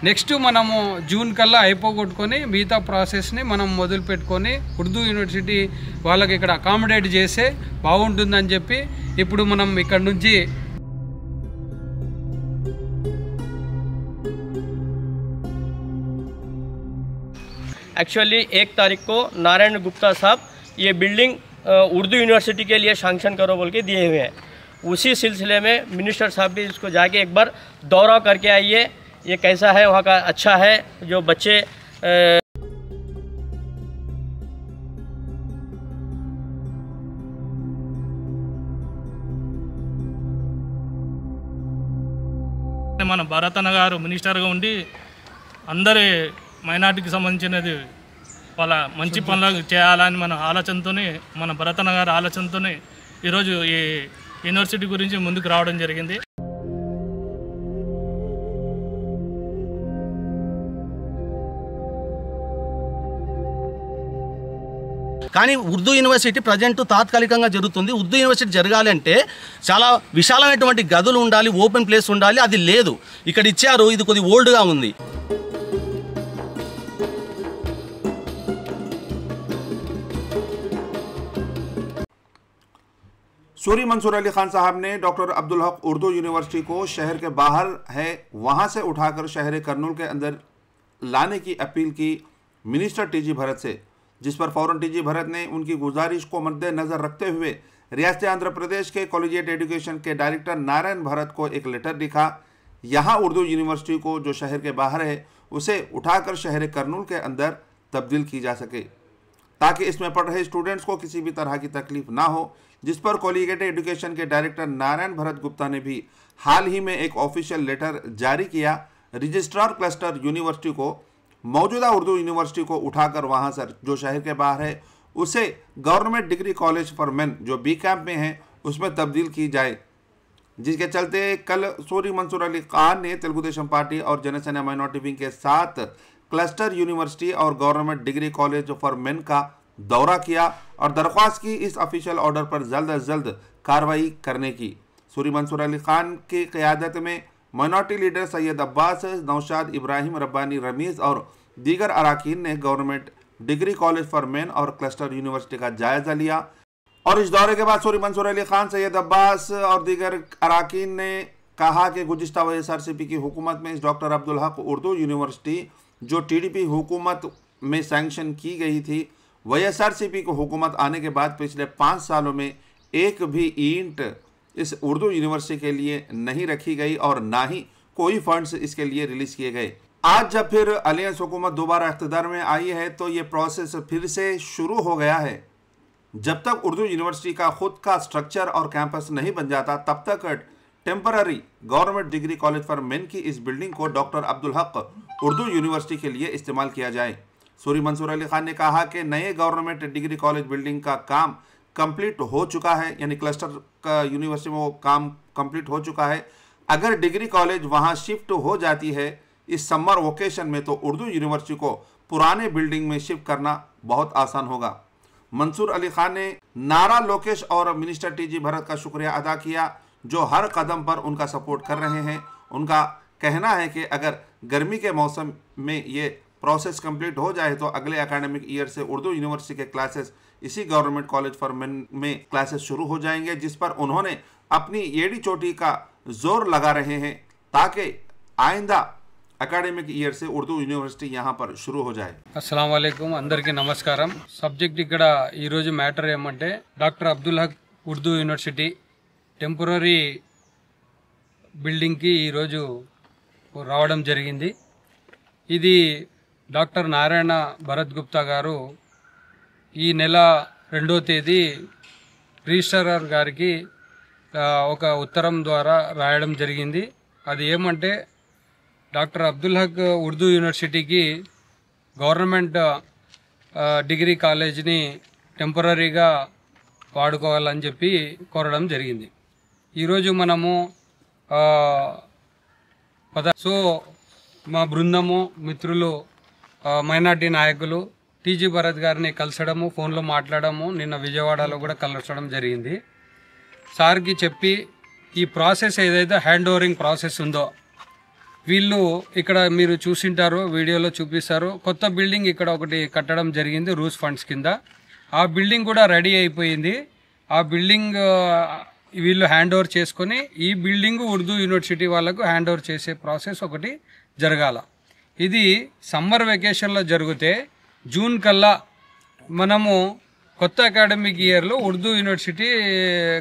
Next మనము June కల్లా అయిపోగొట్టుకొని మిగతా ప్రాసెస్ని మనం మొదలు పెట్టుకొని ఉర్దూ యూనివర్సిటీ వాళ్ళకి ఇక్కడ అకామిడేట్ చేస్తే బాగుంటుందని చెప్పి ఇప్పుడు మనం ఇక్కడ నుంచి एक्चुअली 1 तारीख को नारायण गुप्ता साहब ये बिल्डिंग उर्दू यूनिवर्सिटी के लिए सैंक्शन करो बोल के दिए हुए हैं। उसी सिलसिले में मिनिस्टर साहब भी इसको जाके एक बार दौरा करके आइए, ये कैसा है वहाँ का, अच्छा है जो बच्चे మన భరతన్న గారు మినిస్టర్గా ఉండి అందరి మైనార్టీకి సంబంధించినది వాళ్ళ మంచి పనులు చేయాలని మన ఆలోచనతోనే, మన భరతన్న గారి ఆలోచనతోనే ఈరోజు ఈ యూనివర్సిటీ గురించి ముందుకు రావడం జరిగింది। కానీ ఉర్దూ యూనివర్సిటీ ప్రజెంట్ తాత్కాలికంగా జరుగుతుంది। ఉర్దూ యూనివర్సిటీ జరగాలంటే చాలా విశాలమైనటువంటి గదులు ఉండాలి, ఓపెన్ ప్లేస్ ఉండాలి, అది లేదు ఇక్కడ ఇచ్చారు। ఇది కొద్ది ఓల్డ్గా ఉంది। सूरी मंसूर अली खान साहब ने डॉक्टर अब्दुल हक उर्दू यूनिवर्सिटी को शहर के बाहर है वहां से उठाकर शहर करनूल के अंदर लाने की अपील की मिनिस्टर टीजी भरत से, जिस पर फौरन टीजी भरत ने उनकी गुजारिश को मद्देनजर रखते हुए रियासत आंध्र प्रदेश के कॉलेजिएट एजुकेशन के डायरेक्टर नारायण भरत को एक लेटर लिखा। यहाँ उर्दू यूनिवर्सिटी को जो शहर के बाहर है उसे उठाकर शहर करनूल के अंदर तब्दील की जा सके, ताकि इसमें पढ़ रहे स्टूडेंट्स को किसी भी तरह की तकलीफ ना हो। जिस पर कॉलेजिएट एजुकेशन के डायरेक्टर नारायण भरत गुप्ता ने भी हाल ही में एक ऑफिशियल लेटर जारी किया रजिस्ट्रार क्लस्टर यूनिवर्सिटी को, मौजूदा उर्दू यूनिवर्सिटी को उठाकर वहां से जो शहर के बाहर है उसे government degree college for main जो बी कैंप में है उसमें तब्दील की जाए। जिसके चलते कल सूरी मंसूर अली खान ने तेलुगु देशम पार्टी और जनसेना माइनॉरिटी विंग के साथ क्लस्टर यूनिवर्सिटी और government degree college for main का दौरा किया और दरख्वास्त की इस ऑफिशियल ऑर्डर पर जल्द अज जल्द कार्रवाई करने की। सूरी मंसूर अली खान की क़यादत में माइनॉरिटी लीडर सैयद अब्बास, नौशाद, इब्राहिम, रब्बानी, रमीज़ और दीगर अराकीन ने government degree college for main और क्लस्टर यूनिवर्सिटी का जायज़ा लिया। और इस दौरे के बाद सूरी मंसूर अली खान, सैयद अब्बास और दीगर अराकीन ने कहा कि गुज़िश्ता YSRCP की हुकूमत में इस डॉक्टर अब्दुल हक उर्दू यूनिवर्सिटी जो TDP हुकूमत में सैंक्शन की गई थी, YSRCP को हुकूमत आने के बाद पिछले 5 सालों में एक भी ईंट इस उर्दू यूनिवर्सिटी के लिए नहीं रखी गई और ना ही कोई फंड्स इसके लिए रिलीज किए गए। आज जब फिर अलियंस हुकूमत दोबारा इख्तिदार में आई है तो ये प्रोसेस फिर से शुरू हो गया है। जब तक उर्दू यूनिवर्सिटी का खुद का स्ट्रक्चर और कैंपस नहीं बन जाता तब तक temporary government degree college for main की इस बिल्डिंग को डॉक्टर अब्दुल हक उर्दू यूनिवर्सिटी के लिए इस्तेमाल किया जाए। सूरी मंसूर अली खान ने कहा कि नए गवर्नमेंट डिग्री कॉलेज बिल्डिंग का काम कंप्लीट हो चुका है, यानी क्लस्टर का यूनिवर्सिटी में वो काम कंप्लीट हो चुका है। अगर डिग्री कॉलेज वहां शिफ्ट हो जाती है इस समर वोकेशन में तो उर्दू यूनिवर्सिटी को पुराने बिल्डिंग में शिफ्ट करना बहुत आसान होगा। मंसूर अली खान ने नारा लोकेश और मिनिस्टर टीजी भरत का शुक्रिया अदा किया जो हर कदम पर उनका सपोर्ट कर रहे हैं। उनका कहना है कि अगर गर्मी के मौसम में ये प्रोसेस कंप्लीट हो जाए तो अगले एकेडमिक ईयर से उर्दू यूनिवर्सिटी के क्लासेस इसी गवर्नमेंट कॉलेज फॉर मेन में क्लासेस शुरू हो जाएंगे, जिस पर उन्होंने अपनी एड़ी चोटी का जोर लगा रहे हैं ताकि आइंदा అకాడమిక్ ఇయర్ से ఉర్దూ యూనివర్సిటీ यहाँ पर शुरू हो जाए। अस्सलाम वालेकुम, అందరికీ నమస్కారం। సబ్జెక్ట్ ఇక్కడ ఈ రోజు మ్యాటర్ ఏమంటే doctor Abdul Haq Urdu university temporary building కి ఈ రోజు రావడం జరిగింది। ఇది డాక్టర్ నారాయణ భరత్ గుప్తా గారు ఈ నెల 2వ తేదీ రిజిస్ట్రార్ గారికి ఒక ఉత్తరం ద్వారా రాయడం జరిగింది। అది ఏమంటే డాక్టర్ అబ్దుల్ హక్ ఉర్దూ యూనివర్సిటీకి గవర్నమెంట్ డిగ్రీ కాలేజ్ని టెంపరరీగా వాడుకోవాలని చెప్పి కోరడం జరిగింది। ఈరోజు మనము సో మా బృందము మిత్రులు మైనార్టీ నాయకులు టీజీ భరత్ గారిని కలిసడము, ఫోన్లో మాట్లాడము, నిన్న విజయవాడలో కూడా కలసడం జరిగింది। సార్కి చెప్పి ఈ ప్రాసెస్ ఏదైతే హ్యాండ్ ఓవరింగ్ ప్రాసెస్ ఉందో వీళ్ళు ఇక్కడ మీరు చూసింటారు, వీడియోలో చూపిస్తారు, కొత్త బిల్డింగ్ ఇక్కడ ఒకటి కట్టడం జరిగింది రూస్ ఫండ్స్ కింద. ఆ బిల్డింగ్ కూడా రెడీ అయిపోయింది. ఆ బిల్డింగ్ వీళ్ళు హ్యాండ్ ఓవర్ చేసుకొని ఈ బిల్డింగ్ ఉర్దూ యూనివర్సిటీ వాళ్ళకు హ్యాండ్ ఓవర్ చేసే ప్రాసెస్ ఒకటి జరగాల. ఇది సమ్మర్ వెకేషన్లో జరిగితే జూన్ కల్లా మనము కొత్త అకాడమిక్ ఇయర్లో ఉర్దూ యూనివర్సిటీ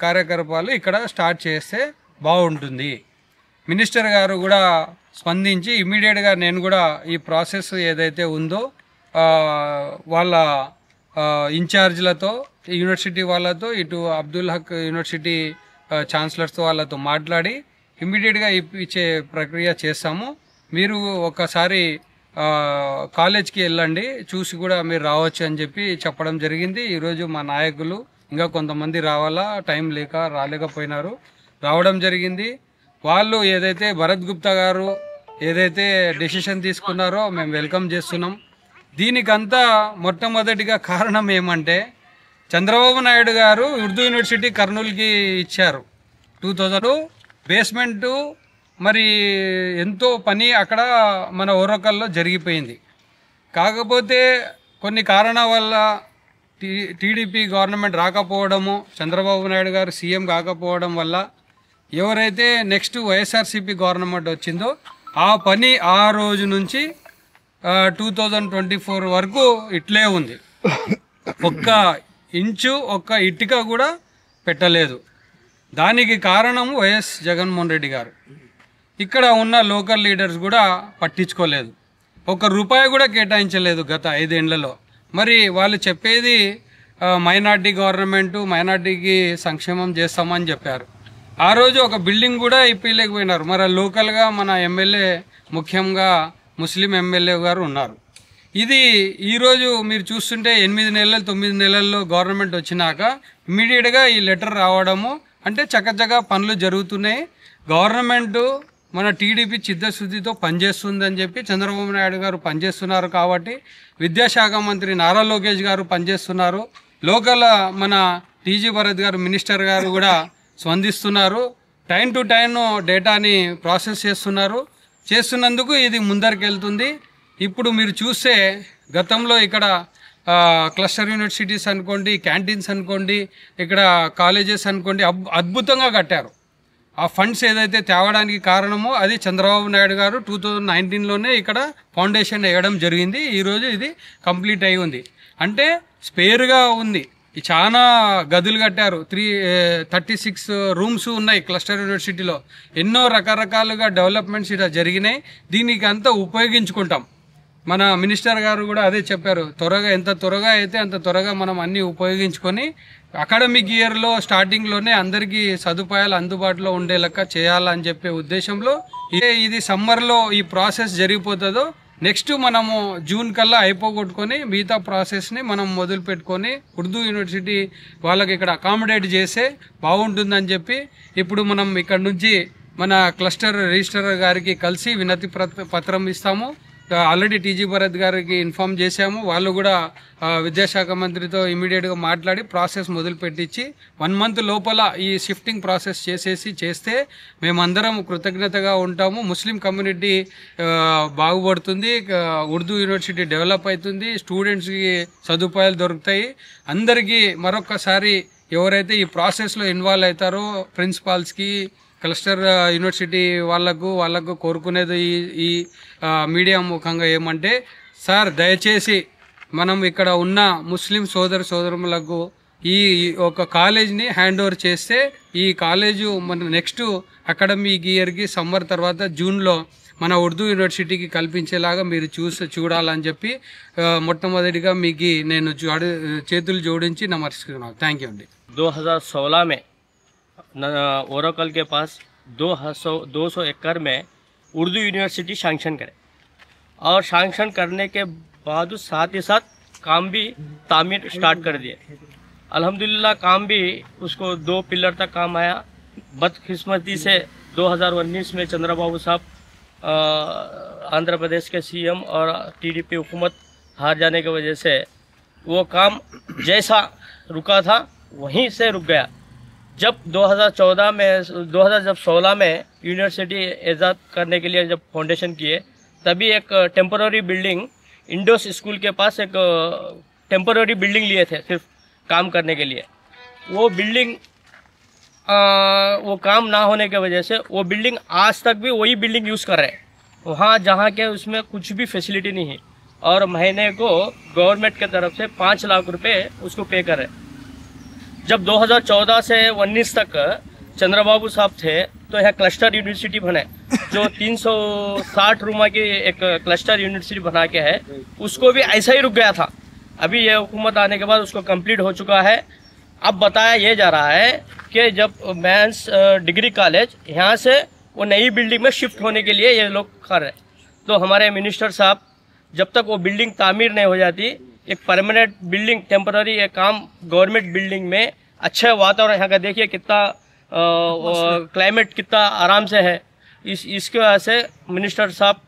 కార్యకలాపాలు ఇక్కడ స్టార్ట్ చేస్తే బాగుంటుంది. మినిస్టర్ గారు కూడా స్పందించి ఇమీడియట్గా నేను కూడా ఈ ప్రాసెస్ ఏదైతే ఉందో వాళ్ళ ఇన్ఛార్జ్లతో, యూనివర్సిటీ వాళ్ళతో, ఇటు అబ్దుల్ హక్ యూనివర్సిటీ ఛాన్సలర్స్తో వాళ్ళతో మాట్లాడి ఇమీడియట్గా ఇచ్చే ప్రక్రియ చేస్తాము. మీరు ఒకసారి కాలేజ్కి వెళ్ళండి, చూసి కూడా మీరు రావచ్చు అని చెప్పి చెప్పడం జరిగింది. ఈరోజు మా నాయకులు ఇంకా కొంతమంది రావాలా, టైం లేక రాలేకపోయినారు, రావడం జరిగింది. వాళ్ళు ఏదైతే భరత్ గుప్తా గారు ఏదైతే డెసిషన్ తీసుకున్నారో మేము వెల్కమ్ చేస్తున్నాం. దీనికంతా మొట్టమొదటిగా కారణం ఏమంటే చంద్రబాబు నాయుడు గారు ఉర్దూ యూనివర్సిటీ కర్నూలుకి ఇచ్చారు 2000 బేస్మెంటు. మరి ఎంతో పని అక్కడ మన ఓరకల్లో జరిగిపోయింది. కాకపోతే కొన్ని కారణాల వల్ల టీడీపీ గవర్నమెంట్ రాకపోవడము, చంద్రబాబు నాయుడు గారు సీఎం కాకపోవడం వల్ల ఎవరైతే నెక్స్ట్ వైఎస్ఆర్సీపీ గవర్నమెంట్ వచ్చిందో ఆ పని ఆ రోజు నుంచి 2024 వరకు ఇట్లే ఉంది. ఒక్క ఇంచు ఒక్క ఇటుక కూడా పెట్టలేదు. దానికి కారణం వైఎస్ జగన్మోహన్ రెడ్డి గారు. ఇక్కడ ఉన్న లోకల్ లీడర్స్ కూడా పట్టించుకోలేదు, ఒక్క రూపాయి కూడా కేటాయించలేదు గత 5 ఏళ్లలో. మరి వాళ్ళు చెప్పేది మైనార్టీ గవర్నమెంటు, మైనార్టీకి సంక్షేమం చేస్తామని చెప్పారు. ఆ రోజు ఒక బిల్డింగ్ కూడా ఇప్పలేకపోయినారు. మరి లోకల్గా మన ఎమ్మెల్యే, ముఖ్యంగా ముస్లిం ఎమ్మెల్యే గారు ఉన్నారు. ఇది ఈరోజు మీరు చూస్తుంటే 8 నెలలు 9 నెలల్లో గవర్నమెంట్ వచ్చినాక ఇమ్మీడియట్గా ఈ లెటర్ రావడము అంటే చక్కచక్క పనులు జరుగుతున్నాయి. గవర్నమెంటు మన టీడీపీ చిత్తశుద్ధితో పనిచేస్తుందని చెప్పి చంద్రబాబు నాయుడు గారు పనిచేస్తున్నారు. కాబట్టి విద్యాశాఖ మంత్రి నారా లోకేష్ గారు పనిచేస్తున్నారు. లోకల్ మన టీజీ భరత్ గారు మినిస్టర్ గారు కూడా స్పందిస్తున్నారు. టైం టు టైం డేటాని ప్రాసెస్ చేస్తున్నందుకు ఇది ముందరికెళ్తుంది. ఇప్పుడు మీరు చూస్తే గతంలో ఇక్కడ క్లస్టర్ యూనివర్సిటీస్ అనుకోండి, క్యాంటీన్స్ అనుకోండి, ఇక్కడ కాలేజెస్ అనుకోండి అద్భుతంగా కట్టారు. ఆ ఫండ్స్ ఏదైతే తేవడానికి కారణమో అది చంద్రబాబు నాయుడు గారు 2019లోనే ఇక్కడ ఫౌండేషన్ వేయడం జరిగింది. ఈరోజు ఇది కంప్లీట్ అయి ఉంది. అంటే స్పేర్గా ఉంది. చాలా గదులు కట్టారు. 36 రూమ్స్ ఉన్నాయి క్లస్టర్ యూనివర్సిటీలో. ఎన్నో రకరకాలుగా డెవలప్మెంట్స్ ఇలా జరిగినాయి. దీనికి అంతా ఉపయోగించుకుంటాం. మన మినిస్టర్ గారు కూడా అదే చెప్పారు, ఎంత త్వరగా అయితే అంత త్వరగా మనం అన్నీ ఉపయోగించుకొని అకాడమిక్ ఇయర్లో స్టార్టింగ్లోనే అందరికీ సదుపాయాలు అందుబాటులో ఉండే లెక్క చేయాలని చెప్పే ఉద్దేశంలో ఇది సమ్మర్లో ఈ ప్రాసెస్ జరిగిపోతుందో నెక్స్ట్ మనము జూన్ కల్లా అయిపోగొట్టుకొని మిగతా ప్రాసెస్ని మనం మొదలు పెట్టుకొని ఉర్దూ యూనివర్సిటీ వాళ్ళకి ఇక్కడ అకామిడేట్ చేస్తే బాగుంటుందని చెప్పి ఇప్పుడు మనం ఇక్కడ నుంచి మన క్లస్టర్ రిజిస్ట్రార్ గారికి కలిసి వినతి పత్రం ఇస్తాము. ఆల్రెడీ టీజీ భరత్ గారికి ఇన్ఫామ్ చేశాము. వాళ్ళు కూడా విద్యాశాఖ మంత్రితో ఇమీడియట్గా మాట్లాడి ప్రాసెస్ మొదలు పెట్టించి 1 మంత్ లోపల ఈ షిఫ్టింగ్ ప్రాసెస్ చేస్తే మేమందరం కృతజ్ఞతగా ఉంటాము. ముస్లిం కమ్యూనిటీ బాగుపడుతుంది, ఉర్దూ యూనివర్సిటీ డెవలప్ అవుతుంది, స్టూడెంట్స్కి సదుపాయాలు దొరుకుతాయి. అందరికీ మరొకసారి ఎవరైతే ఈ ప్రాసెస్లో ఇన్వాల్వ్ అవుతారో ప్రిన్సిపాల్స్కి, క్లస్టర్ యూనివర్సిటీ వాళ్ళకు కోరుకునేది ఈ మీడియా ముఖంగా ఏమంటే, సార్ దయచేసి మనం ఇక్కడ ఉన్న ముస్లిం సోదరులకు ఈ ఒక కాలేజ్ని హ్యాండ్ ఓవర్ చేస్తే ఈ కాలేజు మన నెక్స్ట్ అకాడమిక్ ఇయర్కి సమ్మర్ తర్వాత జూన్లో మన ఉర్దూ యూనివర్సిటీకి కల్పించేలాగా మీరు చూడాలని చెప్పి మొట్టమొదటిగా మీకు నేను చేతులు జోడించి నమస్కరిస్తున్నాను. థ్యాంక్ యూ అండి. 2016 में ओरेकल के पास 200 एकड़ में उर्दू यूनिवर्सिटी सैंक्शन करे और सैंक्शन करने के बाद साथ ही साथ काम भी तामीर स्टार्ट कर दिए. अल्हम्दुलिल्लाह काम भी उसको 2 पिलर तक काम आया. बदकिस्मती से 2019 में चंद्रबाबू साहब आंध्र प्रदेश के सीएम और टीडीपी हुकूमत हार जाने की वजह से वो काम जैसा रुका था वहीं से रुक गया. जब 2016 में यूनिवर्सिटी एजाद करने के लिए जब फाउंडेशन किए, तभी एक टेम्पररी बिल्डिंग इंडोस स्कूल के पास एक टेम्पररी बिल्डिंग लिए थे सिर्फ काम करने के लिए। वो बिल्डिंग वो काम ना होने की वजह से वो बिल्डिंग आज तक भी वही बिल्डिंग यूज़ कर रहे हैं वहाँ, जहाँ के उसमें कुछ भी फैसिलिटी नहीं है, और महीने को गवर्नमेंट के तरफ से 5 लाख रुपए उसको पे कर रहे हैं। जब 2014 से 19 तक चंद्रबाबू साहब थे तो यहाँ क्लस्टर यूनिवर्सिटी बने, जो 360 रूमा की एक क्लस्टर यूनिवर्सिटी बना के है, उसको भी ऐसा ही रुक गया था। अभी ये हुकूमत आने के बाद उसको कंप्लीट हो चुका है। अब बताया ये जा रहा है कि जब मेंस डिग्री कॉलेज यहाँ से वो नई बिल्डिंग में शिफ्ट होने के लिए ये लोग कर रहे हैं, तो हमारे मिनिस्टर साहब जब तक वो बिल्डिंग तामीर नहीं हो जाती, एक परमानेंट बिल्डिंग टेम्पररी एक काम गवर्नमेंट बिल्डिंग में अच्छा वातावरण, यहाँ का देखिए कितना क्लाइमेट कितना आराम से है, इसके वजह से मिनिस्टर साहब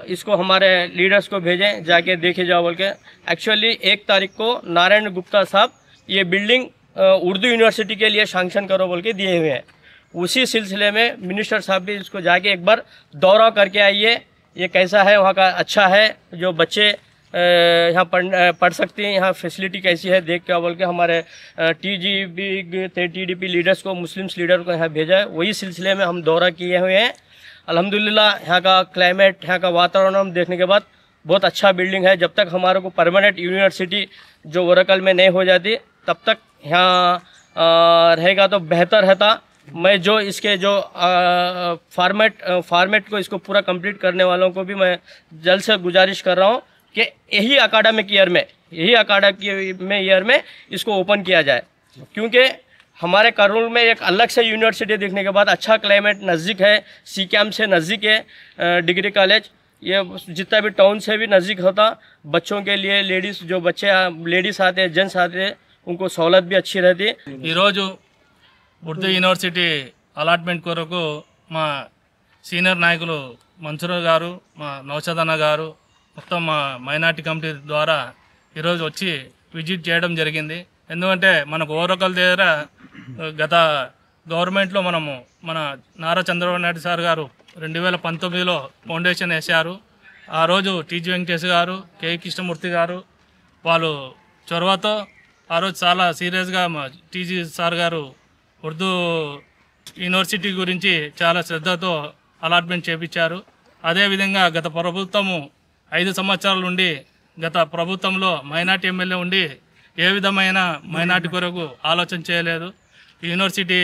इसको हमारे लीडर्स को भेजें, जाके देखे जाओ बोल के। एक्चुअली 1 तारीख को नारायण गुप्ता साहब ये बिल्डिंग उर्दू यूनिवर्सिटी के लिए सैंक्शन करो बोल के दिए हुए हैं। उसी सिलसिले में मिनिस्टर साहब भी इसको जाके एक बार दौरा करके आइए, ये कैसा है वहाँ का, अच्छा है, जो बच्चे यहाँ पढ़ सकते हैं, यहाँ फैसिलिटी कैसी है देख के बोल के हमारे TGP लीडर्स को, मुस्लिम्स लीडर को यहाँ भेजा है। वही सिलसिले में हम दौरा किए हुए हैं। अल्हम्दुलिल्लाह यहाँ का क्लाइमेट, यहाँ का वातावरण हम देखने के बाद बहुत अच्छा बिल्डिंग है। जब तक हमारे को परमानेंट यूनिवर्सिटी जो वरकल में नहीं हो जाती, तब तक यहाँ रहेगा तो बेहतर रहता। मैं जो इसके जो फॉर्मेट को इसको पूरा कंप्लीट करने वालों को भी मैं जल्द से गुजारिश कर रहा हूँ कि यही अकाडमिक ईयर में इसको ओपन किया जाए, क्योंकि हमारे कर्नूल में एक अलग से यूनिवर्सिटी देखने के बाद अच्छा क्लाइमेट नज़दीक है, सीकैम से नज़दीक है डिग्री कॉलेज, ये जितना भी टाउन से भी नज़दीक होता, बच्चों के लिए लेडीज़ आते हैं, जेंट्स आते हैं, उनको सहूलत भी अच्छी रहती है। ఉర్దూ యూనివర్సిటీ అలాట్మెంట్ కొరకు మా సీనియర్ నాయకులు మన్సూర్ గారు, మా నౌషద్ అన్న గారు, మొత్తం మా మైనార్టీ కమిటీ ద్వారా ఈరోజు వచ్చి విజిట్ చేయడం జరిగింది. ఎందుకంటే మనకు ఓరకల్ దగ్గర గత గవర్నమెంట్లో మన నారా చంద్రబాబు నాయుడు సార్ గారు 2019లో ఫౌండేషన్ వేశారు. ఆ రోజు టీజీ వెంకటేష్ గారు, కే కృష్ణమూర్తి గారు వాళ్ళు చొరవతో ఆ రోజు చాలా సీరియస్గా టీజీ సార్ గారు ఉర్దూ యూనివర్సిటీ గురించి చాలా శ్రద్ధతో అలాట్మెంట్ చేపించారు. అదేవిధంగా గత ప్రభుత్వము 5 సంవత్సరాల నుండి గత ప్రభుత్వంలో మైనార్టీ ఎమ్మెల్యే ఉండి ఏ విధమైన మైనార్టీ కొరకు ఆలోచన చేయలేదు. యూనివర్సిటీ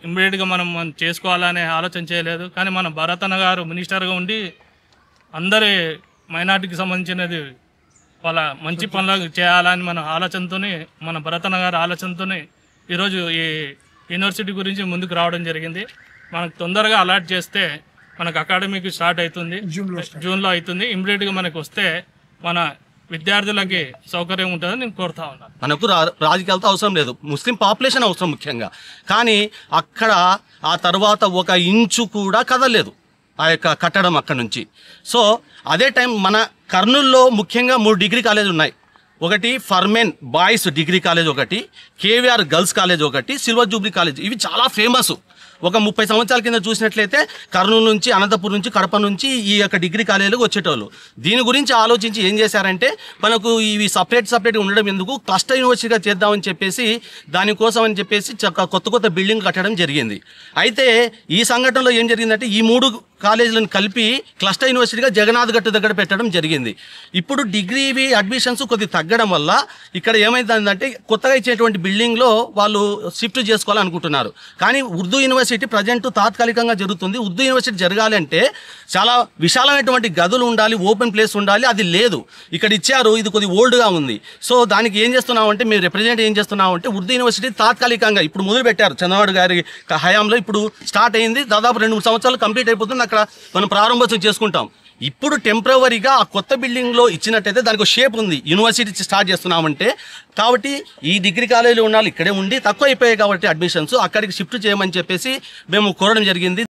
ఇమ్మీడియట్గా మనం చేసుకోవాలనే ఆలోచన చేయలేదు. కానీ మన భరతన్న గారు మినిస్టర్గా ఉండి అందరి మైనార్టీకి సంబంధించినది వాళ్ళ మంచి పనులు చేయాలని మన ఆలోచనతోనే, మన భరతన్న గారి ఆలోచనతోనే ఈరోజు ఈ యూనివర్సిటీ గురించి ముందుకు రావడం జరిగింది. మనకు తొందరగా అలాట్ చేస్తే మనకు అకాడమిక్ స్టార్ట్ అవుతుంది, జూన్లో అవుతుంది. ఇమ్మీడియట్గా మనకు వస్తే మన విద్యార్థులకి సౌకర్యం ఉంటుందని నేను కోరుతా ఉన్నాను. మనకు రాజకీయాలతో అవసరం లేదు, ముస్లిం పాపులేషన్ అవసరం ముఖ్యంగా. కానీ అక్కడ ఆ తర్వాత 1 ఇంచు కూడా కదలలేదు ఆ యొక్క కట్టడం అక్కడ నుంచి. సో అదే టైం మన కర్నూలులో ముఖ్యంగా 3 డిగ్రీ కాలేజీలు ఉన్నాయి. ఒకటి ఫర్మెన్ బాయ్స్ డిగ్రీ కాలేజ్, ఒకటి కేవీఆర్ గర్ల్స్ కాలేజ్, ఒకటి సిల్వర్ జూబ్లీ కాలేజ్. ఇవి చాలా ఫేమస్. ఒక 30 సంవత్సరాల కింద చూసినట్లయితే కర్నూలు నుంచి, అనంతపురం నుంచి, కడప నుంచి ఈ యొక్క డిగ్రీ కాలేజీలకు వచ్చేటోళ్ళు. దీని గురించి ఆలోచించి ఏం చేశారంటే, మనకు ఇవి సపరేట్గా ఉండడం ఎందుకు, క్లస్టర్ యూనివర్సిటీగా చేద్దామని చెప్పేసి దానికోసం అని చెప్పేసి కొత్త బిల్డింగ్ కట్టడం జరిగింది. అయితే ఈ సంఘటనలో ఏం జరిగిందంటే, ఈ 3 కాలేజీలను కలిపి క్లస్టర్ యూనివర్సిటీగా జగన్నాథ్ గట్టు దగ్గర పెట్టడం జరిగింది. ఇప్పుడు డిగ్రీ అడ్మిషన్స్ కొద్దిగా తగ్గడం వల్ల ఇక్కడ ఏమైందంటే, కొత్తగా ఇచ్చేటువంటి బిల్డింగ్లో వాళ్ళు షిఫ్ట్ చేసుకోవాలనుకుంటున్నారు. కానీ ఉర్దూ యూనివర్సిటీ ప్రజెంట్ తాత్కాలికంగా జరుగుతుంది. ఉర్దూ యూనివర్సిటీ జరగాలంటే చాలా విశాలమైనటువంటి గదులు ఉండాలి, ఓపెన్ ప్లేస్ ఉండాలి. అది లేదు, ఇక్కడ ఇచ్చారు, ఇది కొద్దిగా ఓల్డ్గా ఉంది. సో దానికి ఏం చేస్తున్నామంటే, మేము రిప్రజెంట్ ఏం చేస్తున్నామంటే, ఉర్దూ యూనివర్సిటీ తాత్కాలికంగా ఇప్పుడు మొదలు పెట్టారు చంద్రబాబు గారి హయాంలో. ఇప్పుడు స్టార్ట్ అయింది, దాదాపు 2-3 సంవత్సరాలు కంప్లీట్ అయిపోతుంది. అక్కడ మనం ప్రారంభోత్సవం చేసుకుంటాం. ఇప్పుడు టెంపరవరీగా ఆ కొత్త బిల్డింగ్లో ఇచ్చినట్టయితే దానికి ఒక షేప్ ఉంది. యూనివర్సిటీ స్టార్ట్ చేస్తున్నామంటే, కాబట్టి ఈ డిగ్రీ కాలేజీలో ఉండాలి, ఇక్కడే ఉండి తక్కువ అయిపోయాయి కాబట్టి అడ్మిషన్స్ అక్కడికి షిఫ్ట్ చేయమని చెప్పేసి మేము కోరడం జరిగింది.